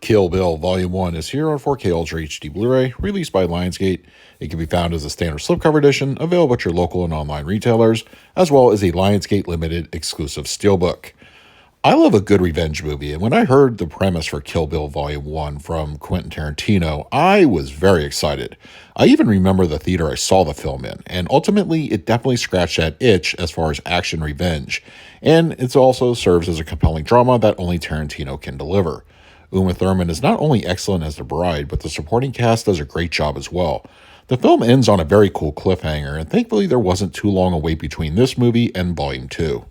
Kill Bill Volume 1 is here on 4K Ultra HD Blu-ray, released by Lionsgate. It can be found as a standard slipcover edition, available at your local and online retailers, as well as a Lionsgate Limited exclusive steelbook. I love a good revenge movie, and when I heard the premise for Kill Bill Volume 1 from Quentin Tarantino, I was very excited. I even remember the theater I saw the film in, and ultimately it definitely scratched that itch as far as action revenge, and it also serves as a compelling drama that only Tarantino can deliver. Uma Thurman is not only excellent as the bride, but the supporting cast does a great job as well. The film ends on a very cool cliffhanger, and thankfully there wasn't too long a wait between this movie and Volume 2.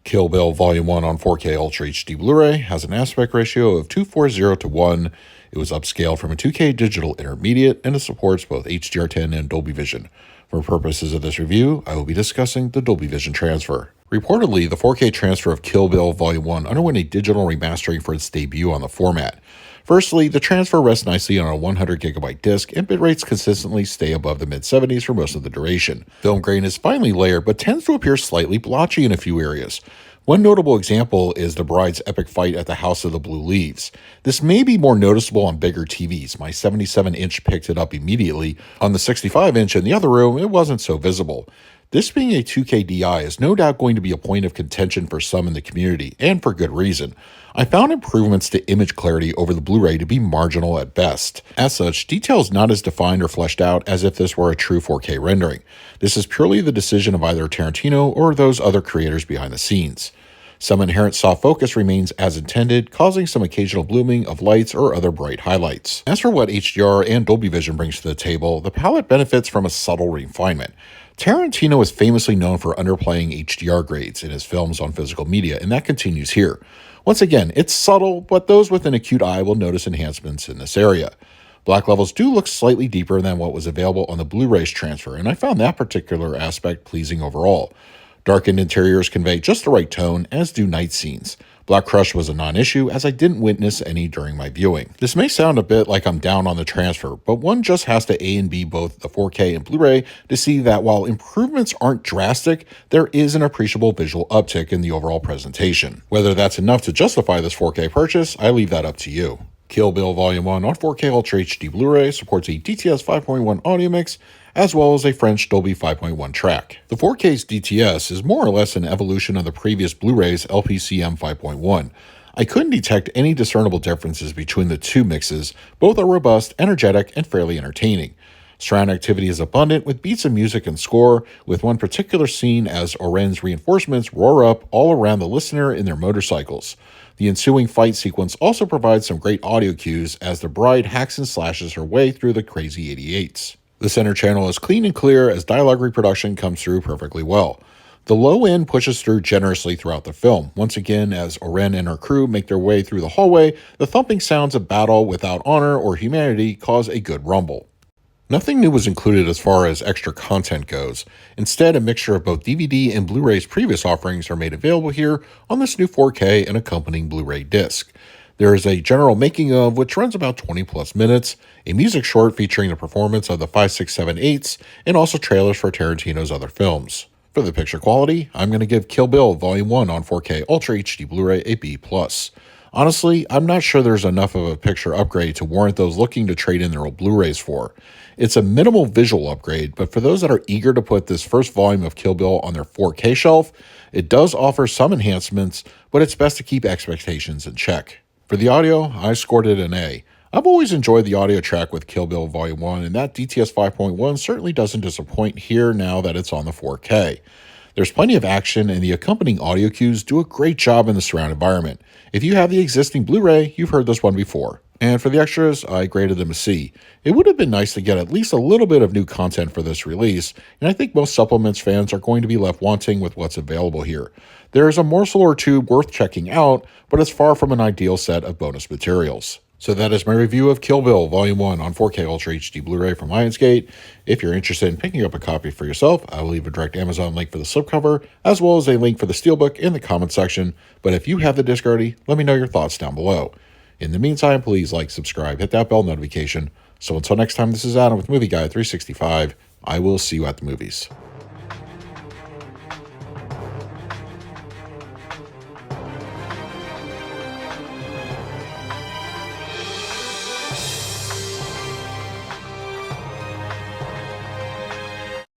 Kill Bill Volume 1 on 4K Ultra HD Blu-ray has an aspect ratio of 240:1. It was upscaled from a 2K digital intermediate, and it supports both HDR10 and Dolby Vision. For purposes of this review, I will be discussing the Dolby Vision transfer. Reportedly, the 4K transfer of Kill Bill Volume 1 underwent a digital remastering for its debut on the format. Firstly, the transfer rests nicely on a 100GB disc, and bit rates consistently stay above the mid-70s for most of the duration. Film grain is finely layered, but tends to appear slightly blotchy in a few areas. One notable example is the bride's epic fight at the House of the Blue Leaves. This may be more noticeable on bigger TVs. My 77-inch picked it up immediately. On the 65-inch in the other room, it wasn't so visible. This being a 2K DI is no doubt going to be a point of contention for some in the community, and for good reason. I found improvements to image clarity over the Blu-ray to be marginal at best. As such, detail is not as defined or fleshed out as if this were a true 4K rendering. This is purely the decision of either Tarantino or those other creators behind the scenes. Some inherent soft focus remains as intended, causing some occasional blooming of lights or other bright highlights. As for what HDR and Dolby Vision brings to the table, the palette benefits from a subtle refinement. Tarantino is famously known for underplaying HDR grades in his films on physical media, and that continues here. Once again, it's subtle, but those with an acute eye will notice enhancements in this area. Black levels do look slightly deeper than what was available on the Blu-ray's transfer, and I found that particular aspect pleasing overall. Darkened interiors convey just the right tone, as do night scenes. Black crush was a non-issue, as I didn't witness any during my viewing. This may sound a bit like I'm down on the transfer, but one just has to A and B both the 4K and Blu-ray to see that while improvements aren't drastic, there is an appreciable visual uptick in the overall presentation. Whether that's enough to justify this 4K purchase, I leave that up to you. Kill Bill Volume 1 on 4K Ultra HD Blu-ray supports a DTS 5.1 audio mix, as well as a French Dolby 5.1 track. The 4K's DTS is more or less an evolution of the previous Blu-ray's LPCM 5.1. I couldn't detect any discernible differences between the two mixes. Both are robust, energetic, and fairly entertaining. Surround activity is abundant, with beats of music and score, with one particular scene as Oren's reinforcements roar up all around the listener in their motorcycles. The ensuing fight sequence also provides some great audio cues as the bride hacks and slashes her way through the crazy 88s. The center channel is clean and clear as dialogue reproduction comes through perfectly well. The low end pushes through generously throughout the film. Once again, as Oren and her crew make their way through the hallway, the thumping sounds of battle without honor or humanity cause a good rumble. Nothing new was included as far as extra content goes. Instead, a mixture of both DVD and Blu-ray's previous offerings are made available here on this new 4K and accompanying Blu-ray disc. There is a general making of, which runs about 20 plus minutes, a music short featuring the performance of the 5.678s, and also trailers for Tarantino's other films. For the picture quality, I'm going to give Kill Bill Volume 1 on 4K Ultra HD Blu-ray a B+. Honestly, I'm not sure there's enough of a picture upgrade to warrant those looking to trade in their old Blu-rays for. It's a minimal visual upgrade, but for those that are eager to put this first volume of Kill Bill on their 4K shelf, it does offer some enhancements, but it's best to keep expectations in check. For the audio, I scored it an A. I've always enjoyed the audio track with Kill Bill Volume 1, and that DTS 5.1 certainly doesn't disappoint here now that it's on the 4K. There's plenty of action, and the accompanying audio cues do a great job in the surround environment. If you have the existing Blu-ray, you've heard this one before. And for the extras, I graded them a C. It would have been nice to get at least a little bit of new content for this release, and I think most Supplements fans are going to be left wanting with what's available here. There is a morsel or two worth checking out, but it's far from an ideal set of bonus materials. So that is my review of Kill Bill Volume 1 on 4K Ultra HD Blu-ray from Lionsgate. If you're interested in picking up a copy for yourself, I will leave a direct Amazon link for the slipcover, as well as a link for the steelbook in the comment section. But if you have the disc already, let me know your thoughts down below. In the meantime, please like, subscribe, hit that bell notification. So until next time, this is Adam with Movie Guy 365. I will see you at the movies.